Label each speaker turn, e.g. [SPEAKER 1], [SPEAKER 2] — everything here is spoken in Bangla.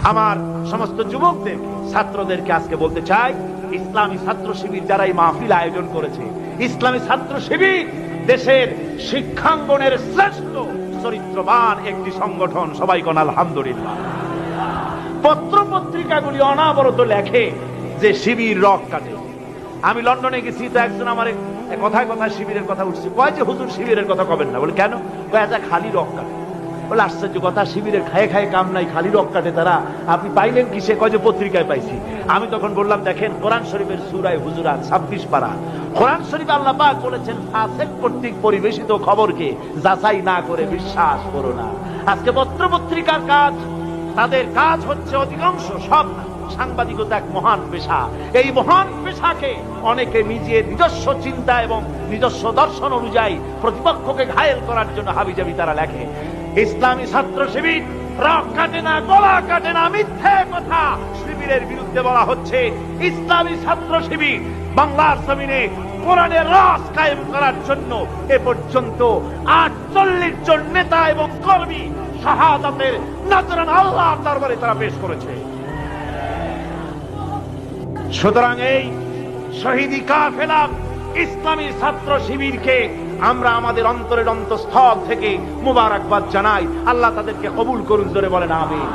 [SPEAKER 1] আমার সমস্ত যুবকদেরকে, ছাত্রদেরকে আজকে বলতে চাই, ইসলামী ছাত্র শিবির যারা এই মাহফিল আয়োজন করেছে, ইসলামী ছাত্র শিবির দেশের শিক্ষাঙ্গনের শ্রেষ্ঠ চরিত্রবান একটি সংগঠন। সবাই কোন আলহামদুলিল্লাহ। পত্র পত্রিকাগুলি অনাবরত লেখে যে শিবির রক কাটে। আমি লন্ডনে গেছি, তো একজন আমার কথায় কথায় শিবিরের কথা উঠছে, কয় যে হুজুর শিবিরের কথা কবেন না। বলে কেন? কয় আচ্ছা খালি রক কাটে। বলে আশ্চর্য কথা, শিবিরের খায়ে খায়ে কাম নাই, খালি রক কাটে তারা, আপনি পাইলেন কিসে? কয় যে পত্রিকায় পাইছি। আমি তখন বললাম, দেখেন কোরআন শরীফের সূরা হুজুরাত 26 পারা, কোরআন শরীফে আল্লাহ পাক বলেছেন, ফাসিক কর্তৃক পরিবেশিত খবরকে যাচাই না করে বিশ্বাস করো না। আজকে পত্র পত্রিকার কাজ, তাদের কাজ হচ্ছে অধিকাংশ, সব না, সাংবাদিকতা এক মহান পেশা। এই মহান পেশাকে অনেকে নিজের নিজস্ব চিন্তা এবং নিজস্ব দর্শন অনুযায়ী প্রতিপক্ষকে ঘায়েল করার জন্য হাবিজাবি তারা লেখে। ইসলামী ছাত্র শিবির রক কাটে না, গলা কাটে না, মিথ্যে কথা শিবিরের বিরুদ্ধে বলা হচ্ছে। ইসলামী ছাত্র শিবির বাংলার জমিনে কোরআনের রাজ কায়েম করার জন্য এ পর্যন্ত 48 জন নেতা এবং কর্মী শাহাদাতের নজরানা আল্লাহর দরবারে তারা পেশ করেছে। সুতরাং এই শহীদি কাফেলা ইসলামী ছাত্র শিবিরকে আমরা আমাদের অন্তরের অন্তঃস্থল থেকে মুবারকবাদ জানাই। আল্লাহ তাদেরকে কবুল করুন, জোরে বলেন আমিন।